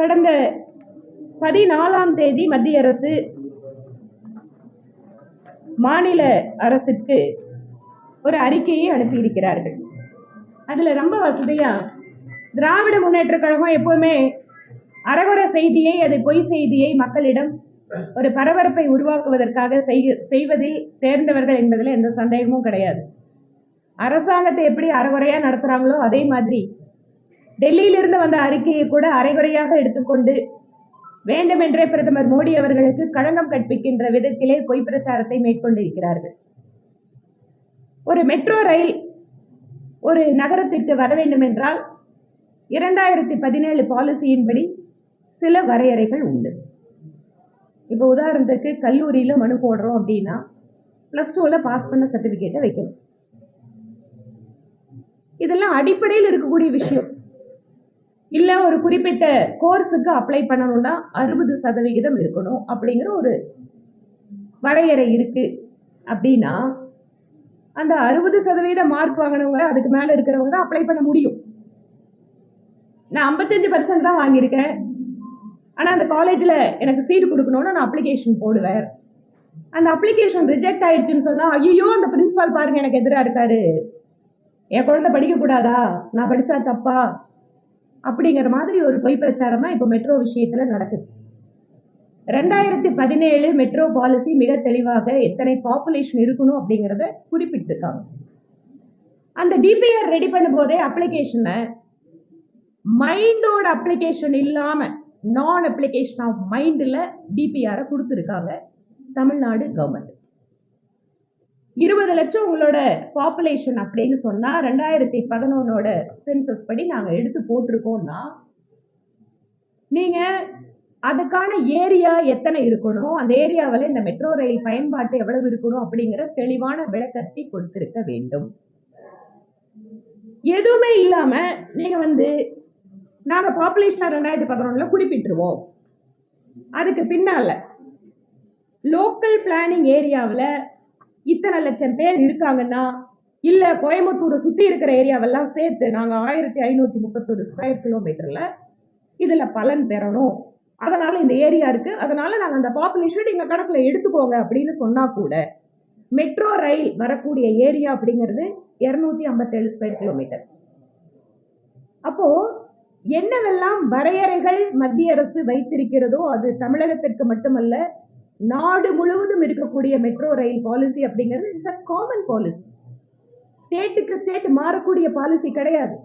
கடந்த 14ஆம் தேதி மத்திய அரசு மாநில அரசுக்கு ஒரு அறிக்கையை அனுப்பியிருக்கிறார்கள். அதுல ரொம்ப வசதியா திராவிட முன்னேற்ற கழகம் எப்பவுமே அறகுற செய்தியை, அது பொய் செய்தியை மக்களிடம் ஒரு பரபரப்பை உருவாக்குவதற்காக செய்வதில் தேர்ந்தவர்கள் என்பதில் எந்த சந்தேகமும் கிடையாது. அரசாங்கத்தை எப்படி அறகுறையா நடத்துறாங்களோ அதே மாதிரி டெல்லியிலிருந்து வந்த அறிக்கையை கூட அரைகுறையாக எடுத்துக்கொண்டு வேண்டுமென்றே பிரதமர் மோடி அவர்களுக்கு களங்கம் கற்பிக்கின்ற விதத்திலே பொய் பிரச்சாரத்தை மேற்கொண்டிருக்கிறார்கள். ஒரு மெட்ரோ ரயில் ஒரு நகரத்திற்கு வர வேண்டும் என்றால் 2017 பாலிசியின்படி சில வரையறைகள் உண்டு. இப்போ உதாரணத்துக்கு கல்லூரியில மனு போடுறோம் அப்படின்னா +2ல பாஸ் பண்ண சர்டிபிகேட்டை வைக்கணும். இதெல்லாம் அடிப்படையில் இருக்கக்கூடிய விஷயம். இல்ல ஒரு குறிப்பிட்ட கோர்ஸுக்கு அப்ளை பண்ணணும்னா 60% இருக்கணும் அப்படிங்கிற ஒரு வரையறை இருக்கு அப்படின்னா அந்த 60% மார்க் வாங்கினவங்க அதுக்கு மேல இருக்கிறவங்க தான் அப்ளை பண்ண முடியும். நான் 55% தான் வாங்கியிருக்கேன், ஆனா அந்த காலேஜ்ல எனக்கு சீட் கொடுக்கணும்னு நான் அப்ளிகேஷன் போடுவேன். அந்த அப்ளிகேஷன் ரிஜெக்ட் ஆயிடுச்சுன்னு சொன்னா, ஐயோ அந்த பிரின்சிபால் பாருங்க எனக்கு எதிராக இருக்காரு, என் குழந்தை படிக்க கூடாதா, நான் படிச்சா தப்பா அப்படிங்கிற மாதிரி ஒரு பொய் பிரச்சாரம் தான் இப்ப மெட்ரோ விஷயத்துல நடக்குது. 2017 மெட்ரோ பாலிசி மிக தெளிவாக எத்தனை பாப்புலேஷன் இருக்கணும் அப்படிங்கிறத குறிப்பிட்டிருக்காங்க. அந்த டிபிஆர் ரெடி பண்ணும் போதே அப்ளிகேஷனை மைண்டோட அப்ளிகேஷன் இல்லாம நான் அப்ளிகேஷன் ஆஃப் மைண்ட்ல டிபிஆரை கொடுத்துருக்காங்க தமிழ்நாடு கவர்மெண்ட். 20 லட்சம் உங்களோட பாப்புலேஷன் அப்படின்னு சொன்னா 2011 சென்சஸ் படி நாங்க எடுத்து போட்டிருக்கோம்னா நீங்க அதுக்கான ஏரியா எத்தனை இருக்கணும், அந்த ஏரியாவில் இந்த மெட்ரோ ரயில் பயன்பாட்டு எவ்வளவு இருக்கணும் அப்படிங்கிற தெளிவான விளக்கத்தை கொடுத்திருக்க வேண்டும். எதுவுமே இல்லாம நீங்க நாங்க பாப்புலேஷன் 2011 குறிப்பிட்டுருவோம், அதுக்கு பின்னால லோக்கல் பிளானிங் ஏரியாவில் இத்தனை லட்சம் பேர் இருக்காங்கன்னா, இல்ல கோயம்புத்தூரை சுத்தி இருக்கிற ஏரியாவெல்லாம் சேர்த்து நாங்க 1531 ஸ்கொயர் கிலோமீட்டர்ல இதுல பலன் பெறணும், அதனால இந்த ஏரியா இருக்கு, அதனால நாங்க அந்த பாப்புலேஷன் எங்க கணக்குல எடுத்துக்கோங்க அப்படின்னு சொன்னா கூட மெட்ரோ ரயில் வரக்கூடிய ஏரியா அப்படிங்கிறது 257 ஸ்கொயர் கிலோமீட்டர். அப்போ என்னவெல்லாம் வரையறைகள் மத்திய அரசு வைத்திருக்கிறதோ அது தமிழகத்திற்கு மட்டுமல்ல நாடு முழுவதும் இருக்கக்கூடிய மெட்ரோ ரயில் பாலிசி அப்படிங்கிறது இட்ஸ் அ காமன் பாலிசி. ஸ்டேட்டுக்கு ஸ்டேட் மாறக்கூடிய பாலிசி கிடையாது.